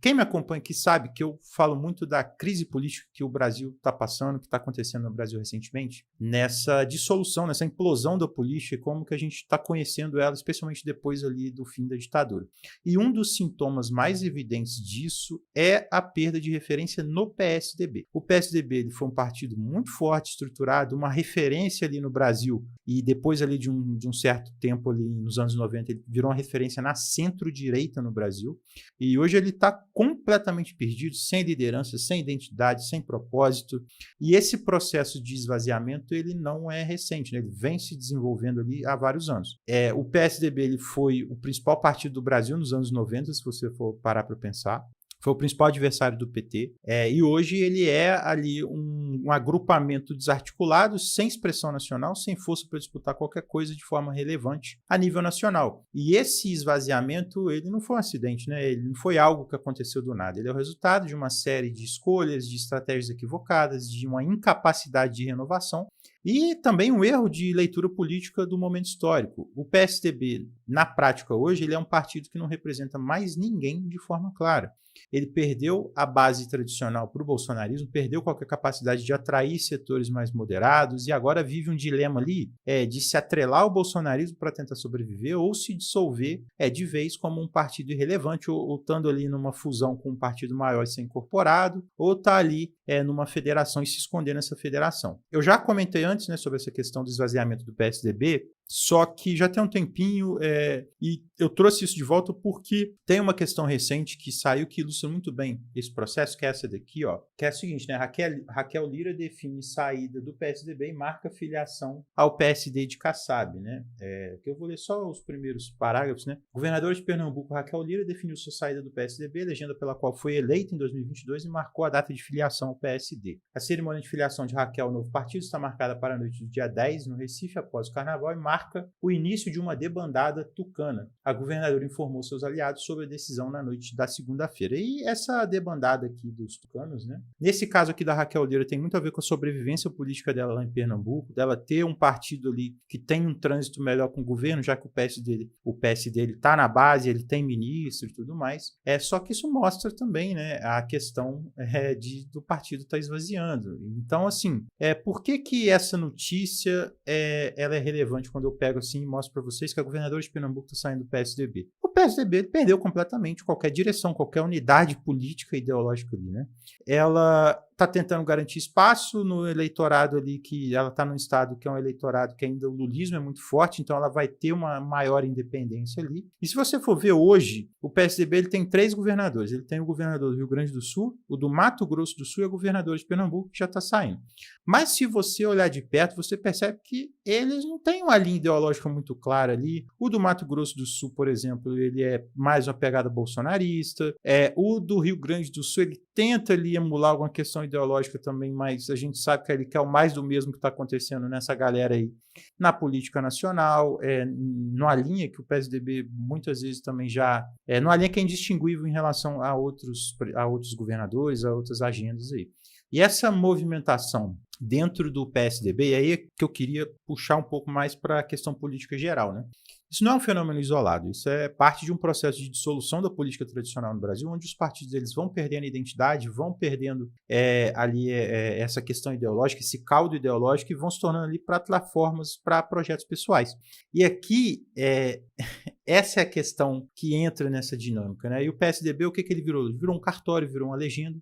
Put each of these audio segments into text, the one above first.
Quem me acompanha aqui sabe que eu falo muito da crise política que o Brasil está passando, que está acontecendo no Brasil recentemente, nessa dissolução, nessa implosão da política e como que a gente está conhecendo ela, especialmente depois ali do fim da ditadura. E um dos sintomas mais evidentes disso é a perda de referência no PSDB. O PSDB ele foi um partido muito forte, estruturado, uma referência ali no Brasil, e depois ali de um certo tempo ali nos anos 90 ele virou uma referência na centro-direita no Brasil, e hoje ele está completamente perdido, sem liderança, sem identidade, sem propósito, e esse processo de esvaziamento ele não é recente, né? Ele vem se desenvolvendo ali há vários anos. O PSDB ele foi o principal partido do Brasil nos anos 90, se você for parar para pensar. Foi o principal adversário do PT, e hoje ele é ali um agrupamento desarticulado, sem expressão nacional, sem força para disputar qualquer coisa de forma relevante a nível nacional. E esse esvaziamento, ele não foi um acidente, né? Ele não foi algo que aconteceu do nada. Ele é o resultado de uma série de escolhas, de estratégias equivocadas, de uma incapacidade de renovação e também um erro de leitura política do momento histórico. O PSDB, na prática hoje, ele é um partido que não representa mais ninguém de forma clara. Ele perdeu a base tradicional para o bolsonarismo, perdeu qualquer capacidade de atrair setores mais moderados e agora vive um dilema ali de se atrelar ao bolsonarismo para tentar sobreviver ou se dissolver de vez como um partido irrelevante ou estando ali numa fusão com um partido maior e ser incorporado ou tá ali numa federação e se esconder nessa federação. Eu já comentei antes, né, sobre essa questão do esvaziamento do PSDB, só que já tem um tempinho e eu trouxe isso de volta porque tem uma questão recente que saiu que ilustra muito bem esse processo, que é essa daqui, ó, que é a seguinte, né? Raquel Lira define saída do PSDB e marca filiação ao PSD de Kassab, né? Que eu vou ler só os primeiros parágrafos, né? Governador de Pernambuco, Raquel Lira, definiu sua saída do PSDB, legenda pela qual foi eleita em 2022 e marcou a data de filiação ao PSD. A cerimônia de filiação de Raquel ao novo partido está marcada para a noite do dia 10, no Recife, após o Carnaval, e marca o início de uma debandada tucana. A governadora informou seus aliados sobre a decisão na noite da segunda-feira. E essa debandada aqui dos tucanos, né? Nesse caso aqui da Raquel Lira tem muito a ver com a sobrevivência política dela lá em Pernambuco, dela ter um partido ali que tem um trânsito melhor com o governo, já que o PSD ele está na base, ele tem ministro e tudo mais. Só que isso mostra também, né, a questão do partido estar esvaziando. Então, assim, por que essa notícia ela é relevante quando eu pego assim e mostro para vocês que a governadora de Pernambuco está saindo do PSDB? O PSDB perdeu completamente qualquer direção, qualquer unidade política e ideológica ali, né? Ela está tentando garantir espaço no eleitorado ali, que ela está num estado que é um eleitorado que ainda o lulismo é muito forte, então ela vai ter uma maior independência ali. E se você for ver hoje, o PSDB ele tem 3 governadores. Ele tem o governador do Rio Grande do Sul, o do Mato Grosso do Sul e o governador de Pernambuco, que já está saindo. Mas se você olhar de perto, você percebe que eles não têm uma linha ideológica muito clara ali. O do Mato Grosso do Sul, por exemplo, ele é mais uma pegada bolsonarista. O do Rio Grande do Sul, ele tenta ali emular alguma questão ideológica também, mas a gente sabe que ele quer o mais do mesmo que está acontecendo nessa galera aí na política nacional, numa linha que o PSDB muitas vezes também já numa linha que é indistinguível em relação a outros governadores, a outras agendas aí. E essa movimentação dentro do PSDB, aí é que eu queria puxar um pouco mais para a questão política geral, né? Isso não é um fenômeno isolado, isso é parte de um processo de dissolução da política tradicional no Brasil, onde os partidos eles vão perdendo identidade, vão perdendo essa questão ideológica, esse caldo ideológico, e vão se tornando ali plataformas para projetos pessoais. E aqui, essa é a questão que entra nessa dinâmica, né? E o PSDB, o que ele virou? Ele virou um cartório, virou uma legenda.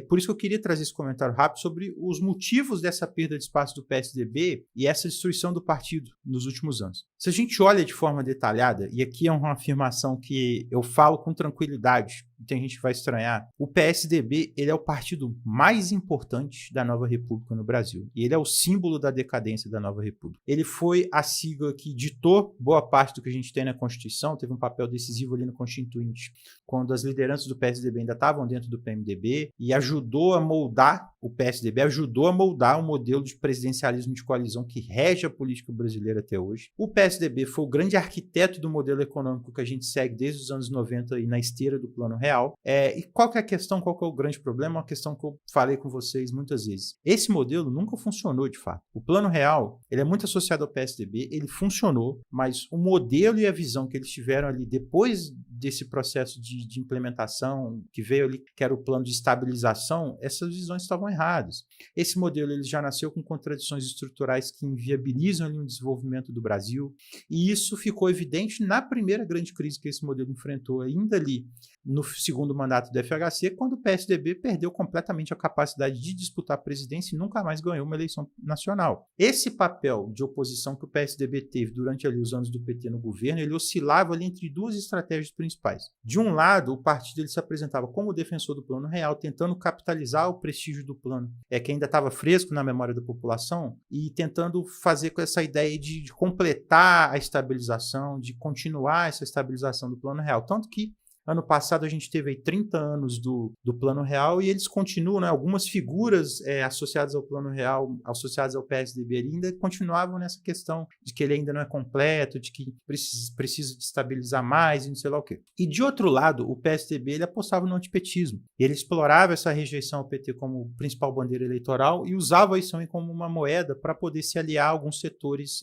Por isso que eu queria trazer esse comentário rápido sobre os motivos dessa perda de espaço do PSDB e essa destruição do partido nos últimos anos. Se a gente olha de forma detalhada, e aqui é uma afirmação que eu falo com tranquilidade, tem gente que vai estranhar, o PSDB ele é o partido mais importante da Nova República no Brasil. E ele é o símbolo da decadência da Nova República. Ele foi a sigla que ditou boa parte do que a gente tem na Constituição, teve um papel decisivo ali no Constituinte, quando as lideranças do PSDB ainda estavam dentro do PMDB, e ajudou a moldar o PSDB, ajudou a moldar o modelo de presidencialismo de coalizão que rege a política brasileira até hoje. O PSDB foi o grande arquiteto do modelo econômico que a gente segue desde os anos 90 e na esteira do Plano Real. real. E qual que é a questão, qual que é o grande problema? Uma questão que eu falei com vocês muitas vezes. Esse modelo nunca funcionou de fato. O plano real, ele é muito associado ao PSDB, ele funcionou, mas o modelo e a visão que eles tiveram ali depois desse processo de implementação que veio ali, que era o plano de estabilização, essas visões estavam erradas. Esse modelo ele já nasceu com contradições estruturais que inviabilizam ali o desenvolvimento do Brasil, e isso ficou evidente na primeira grande crise que esse modelo enfrentou, ainda ali no segundo mandato do FHC, quando o PSDB perdeu completamente a capacidade de disputar a presidência e nunca mais ganhou uma eleição nacional. Esse papel de oposição que o PSDB teve durante ali os anos do PT no governo, ele oscilava ali entre duas estratégias principais. De um lado, o partido ele se apresentava como defensor do Plano Real, tentando capitalizar o prestígio do plano, que ainda estava fresco na memória da população, e tentando fazer com essa ideia de completar a estabilização, de continuar essa estabilização do Plano Real. Tanto que ano passado a gente teve aí 30 anos do Plano Real e eles continuam, né? Algumas figuras associadas ao Plano Real, associadas ao PSDB ainda continuavam nessa questão de que ele ainda não é completo, de que precisa de estabilizar mais e não sei lá o quê. E de outro lado, o PSDB ele apostava no antipetismo. Ele explorava essa rejeição ao PT como principal bandeira eleitoral e usava isso também como uma moeda para poder se aliar a alguns setores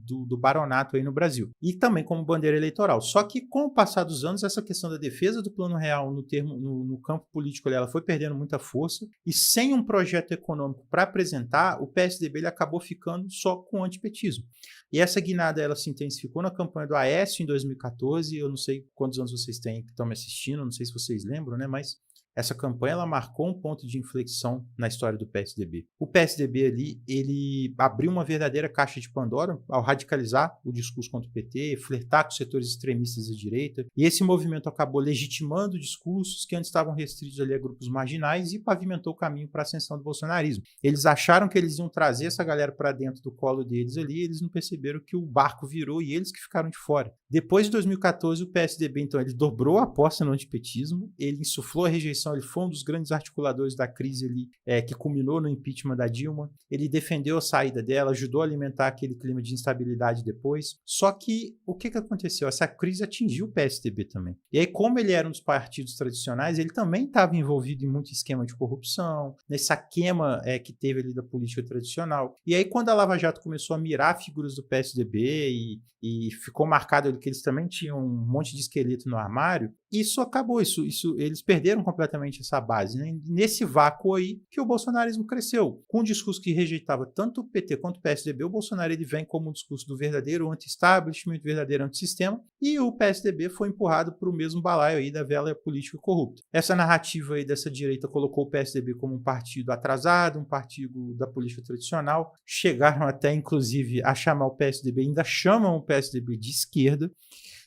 do baronato aí no Brasil. E também como bandeira eleitoral. Só que com o passar dos anos, essa questão da defesa do Plano Real no campo político ela foi perdendo muita força e sem um projeto econômico para apresentar, o PSDB ele acabou ficando só com o antipetismo. E essa guinada ela se intensificou na campanha do Aécio em 2014, eu não sei quantos anos vocês têm que estão me assistindo, não sei se vocês lembram, né, mas essa campanha ela marcou um ponto de inflexão na história do PSDB. O PSDB ali, ele abriu uma verdadeira caixa de Pandora ao radicalizar o discurso contra o PT, flertar com os setores extremistas da direita, e esse movimento acabou legitimando discursos que antes estavam restritos ali a grupos marginais e pavimentou o caminho para a ascensão do bolsonarismo. Eles acharam que eles iam trazer essa galera para dentro do colo deles ali, eles não perceberam que o barco virou e eles que ficaram de fora. Depois de 2014, o PSDB, então, ele dobrou a aposta no antipetismo, ele insuflou a rejeição, ele foi um dos grandes articuladores da crise ali, que culminou no impeachment da Dilma. Ele defendeu a saída dela, ajudou a alimentar aquele clima de instabilidade depois. Só que o que aconteceu? Essa crise atingiu o PSDB também. E aí, como ele era um dos partidos tradicionais, ele também estava envolvido em muito esquema de corrupção, nessa queima que teve ali da política tradicional. E aí, quando a Lava Jato começou a mirar figuras do PSDB e ficou marcado ali que eles também tinham um monte de esqueleto no armário, isso acabou, eles perderam completamente essa base, né? Nesse vácuo aí que o bolsonarismo cresceu, com um discurso que rejeitava tanto o PT quanto o PSDB, o Bolsonaro ele vem como um discurso do verdadeiro anti-establishment, verdadeiro antissistema, e o PSDB foi empurrado para o mesmo balaio aí da velha política corrupta. Essa narrativa aí dessa direita colocou o PSDB como um partido atrasado, um partido da política tradicional, chegaram até inclusive a chamar o PSDB, ainda chamam o PSDB de esquerda,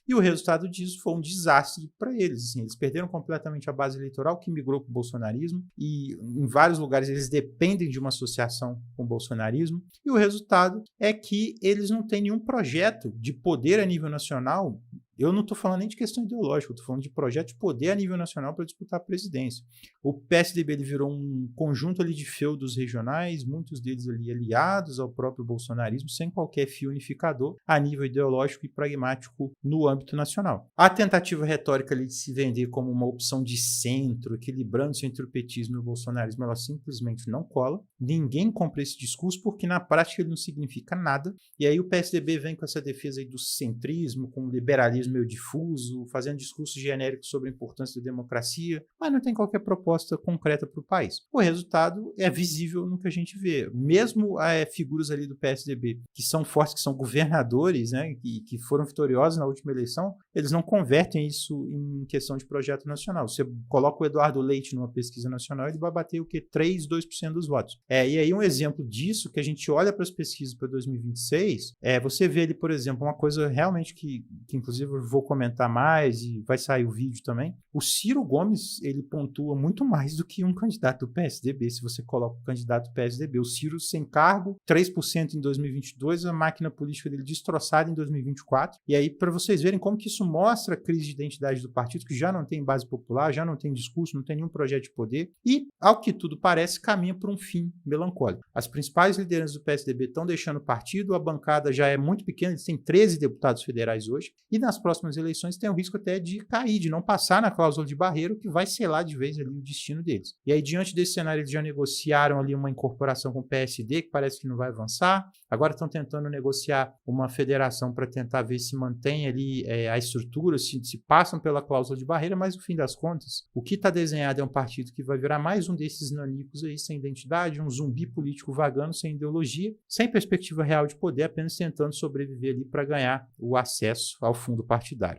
e o resultado disso foi um desastre para eles. Assim, eles perderam completamente a base eleitoral que migrou para o bolsonarismo e em vários lugares eles dependem de uma associação com o bolsonarismo. E o resultado é que eles não têm nenhum projeto de poder a nível nacional. Eu não estou falando nem de questão ideológica, eu estou falando de projeto de poder a nível nacional para disputar a presidência. O PSDB ele virou um conjunto ali de feudos regionais, muitos deles ali aliados ao próprio bolsonarismo, sem qualquer fio unificador a nível ideológico e pragmático no âmbito nacional. A tentativa retórica ali de se vender como uma opção de centro, equilibrando-se entre o petismo e o bolsonarismo, ela simplesmente não cola. Ninguém compra esse discurso porque na prática ele não significa nada. E aí o PSDB vem com essa defesa aí do centrismo, com o liberalismo meio difuso, fazendo discursos genéricos sobre a importância da democracia, mas não tem qualquer proposta concreta para o país. O resultado é visível no que a gente vê. Mesmo figuras ali do PSDB que são fortes, que são governadores, né, que foram vitoriosos na última eleição, eles não convertem isso em questão de projeto nacional. Você coloca o Eduardo Leite numa pesquisa nacional, ele vai bater o quê? 3, 2% dos votos. E aí um exemplo disso, que a gente olha para as pesquisas para 2026, você vê ali, por exemplo, uma coisa realmente que inclusive eu vou comentar mais e vai sair o vídeo também. O Ciro Gomes, ele pontua muito mais do que um candidato do PSDB, se você coloca o candidato do PSDB. O Ciro sem cargo, 3% em 2022, a máquina política dele destroçada em 2024. E aí, para vocês verem como que isso isso mostra a crise de identidade do partido, que já não tem base popular, já não tem discurso, não tem nenhum projeto de poder e, ao que tudo parece, caminha para um fim melancólico. As principais lideranças do PSDB estão deixando o partido, a bancada já é muito pequena, eles têm 13 deputados federais hoje, e nas próximas eleições tem o risco até de cair, de não passar na cláusula de barreira, o que vai selar de vez ali o destino deles. E aí, diante desse cenário, eles já negociaram ali uma incorporação com o PSD, que parece que não vai avançar, agora estão tentando negociar uma federação para tentar ver se mantém ali a estrutura, se passam pela cláusula de barreira, mas no fim das contas, o que está desenhado é um partido que vai virar mais um desses nanicos aí, sem identidade, um zumbi político vagando, sem ideologia, sem perspectiva real de poder, apenas tentando sobreviver ali para ganhar o acesso ao fundo partidário.